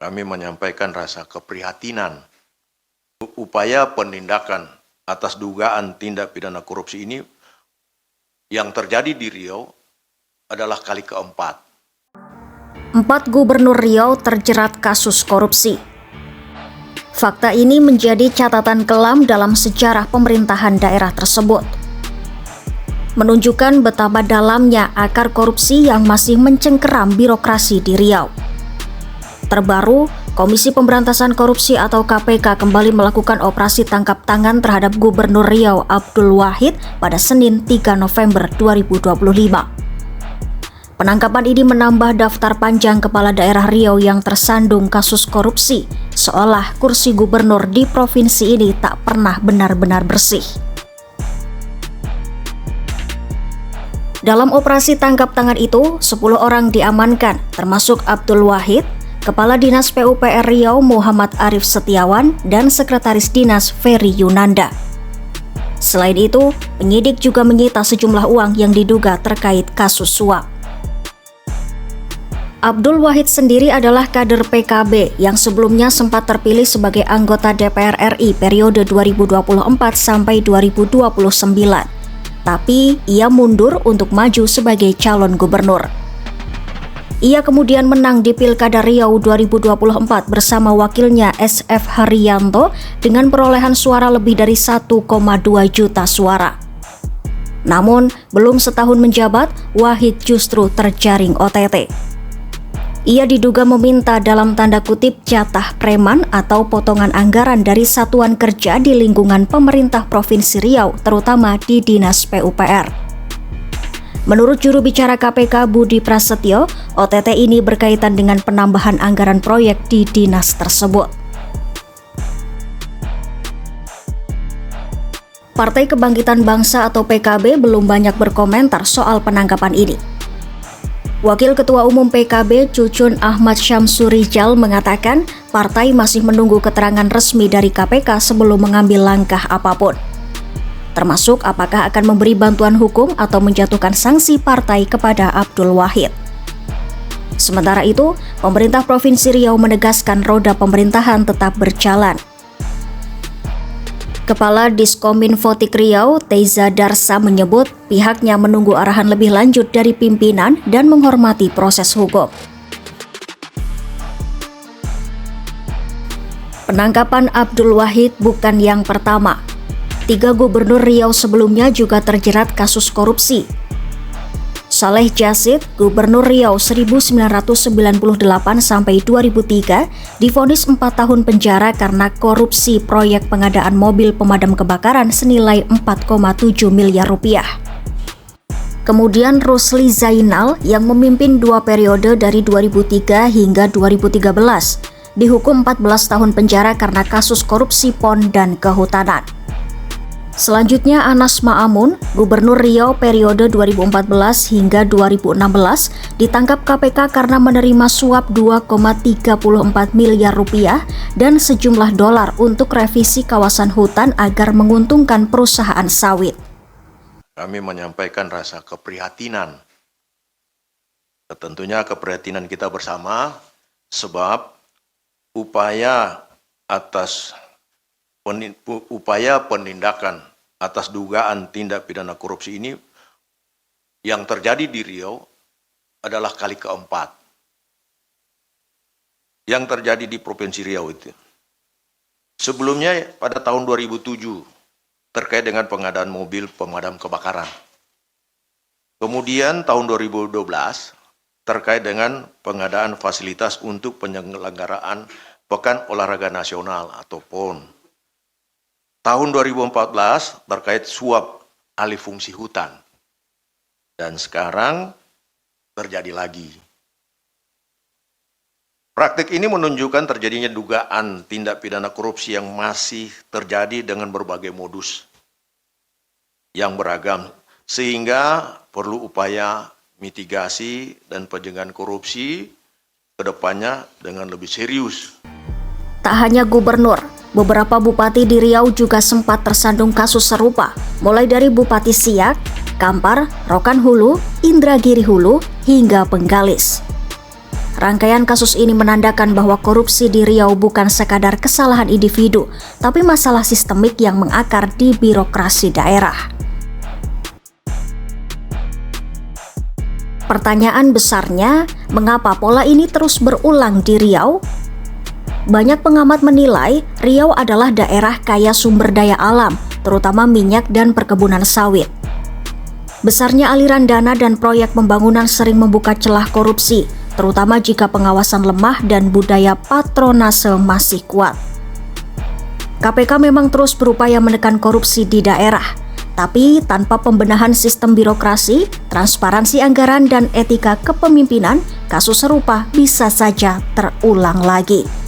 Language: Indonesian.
Kami menyampaikan rasa keprihatinan upaya penindakan atas dugaan tindak pidana korupsi ini yang terjadi di Riau adalah kali keempat. 4 gubernur Riau terjerat kasus korupsi. Fakta ini menjadi catatan kelam dalam sejarah pemerintahan daerah tersebut. Menunjukkan betapa dalamnya akar korupsi yang masih mencengkeram birokrasi di Riau. Terbaru, Komisi Pemberantasan Korupsi atau KPK kembali melakukan operasi tangkap tangan terhadap Gubernur Riau Abdul Wahid pada Senin 3 November 2025. Penangkapan ini menambah daftar panjang kepala daerah Riau yang tersandung kasus korupsi, seolah kursi gubernur di provinsi ini tak pernah benar-benar bersih. Dalam operasi tangkap tangan itu, 10 orang diamankan, termasuk Abdul Wahid, Kepala Dinas PUPR Riau Muhammad Arif Setiawan, dan Sekretaris Dinas Ferry Yunanda. Selain itu, penyidik juga menyita sejumlah uang yang diduga terkait kasus suap. Abdul Wahid sendiri adalah kader PKB yang sebelumnya sempat terpilih sebagai anggota DPR RI periode 2024 sampai 2029. Tapi ia mundur untuk maju sebagai calon gubernur. Ia kemudian menang di Pilkada Riau 2024 bersama wakilnya SF Haryanto dengan perolehan suara lebih dari 1,2 juta suara. Namun, belum setahun menjabat, Wahid justru terjaring OTT. Ia diduga meminta dalam tanda kutip jatah preman atau potongan anggaran dari satuan kerja di lingkungan pemerintah Provinsi Riau, terutama di Dinas PUPR. Menurut juru bicara KPK Budi Prasetyo, OTT ini berkaitan dengan penambahan anggaran proyek di dinas tersebut. Partai Kebangkitan Bangsa atau PKB belum banyak berkomentar soal penangkapan ini. Wakil Ketua Umum PKB Cucun Ahmad Syamsurijal mengatakan partai masih menunggu keterangan resmi dari KPK sebelum mengambil langkah apapun. Termasuk apakah akan memberi bantuan hukum atau menjatuhkan sanksi partai kepada Abdul Wahid. Sementara itu, pemerintah Provinsi Riau menegaskan roda pemerintahan tetap berjalan. Kepala Diskominfotik Riau, Teiza Darsa menyebut pihaknya menunggu arahan lebih lanjut dari pimpinan dan menghormati proses hukum. Penangkapan Abdul Wahid bukan yang pertama. 3 gubernur Riau sebelumnya juga terjerat kasus korupsi. Saleh Jasid, Gubernur Riau 1998 sampai 2003, divonis 4 tahun penjara karena korupsi proyek pengadaan mobil pemadam kebakaran senilai 4,7 miliar rupiah. Kemudian Rusli Zainal yang memimpin 2 periode dari 2003 hingga 2013, dihukum 14 tahun penjara karena kasus korupsi PON dan kehutanan. Selanjutnya Anas Ma'amun, Gubernur Riau periode 2014 hingga 2016, ditangkap KPK karena menerima suap 2,34 miliar rupiah dan sejumlah dolar untuk revisi kawasan hutan agar menguntungkan perusahaan sawit. Kami menyampaikan rasa keprihatinan. Tentunya keprihatinan kita bersama sebab upaya penindakan atas dugaan tindak pidana korupsi ini yang terjadi di Riau adalah kali keempat yang terjadi di Provinsi Riau itu. Sebelumnya pada tahun 2007 terkait dengan pengadaan mobil pemadam kebakaran. Kemudian tahun 2012 terkait dengan pengadaan fasilitas untuk penyelenggaraan Pekan Olahraga Nasional atau PON. Tahun 2014 terkait suap alih fungsi hutan. Dan sekarang terjadi lagi. Praktik ini menunjukkan terjadinya dugaan tindak pidana korupsi yang masih terjadi dengan berbagai modus yang beragam, sehingga perlu upaya mitigasi dan pencegahan korupsi ke depannya dengan lebih serius. Tak hanya gubernur, beberapa bupati di Riau juga sempat tersandung kasus serupa, mulai dari Bupati Siak, Kampar, Rokan Hulu, Indragiri Hulu, hingga Penggalis. Rangkaian kasus ini menandakan bahwa korupsi di Riau bukan sekadar kesalahan individu, tapi masalah sistemik yang mengakar di birokrasi daerah. Pertanyaan besarnya, mengapa pola ini terus berulang di Riau? Banyak pengamat menilai Riau adalah daerah kaya sumber daya alam, terutama minyak dan perkebunan sawit. Besarnya aliran dana dan proyek pembangunan sering membuka celah korupsi, terutama jika pengawasan lemah dan budaya patronase masih kuat. KPK memang terus berupaya menekan korupsi di daerah, tapi tanpa pembenahan sistem birokrasi, transparansi anggaran, dan etika kepemimpinan, kasus serupa bisa saja terulang lagi.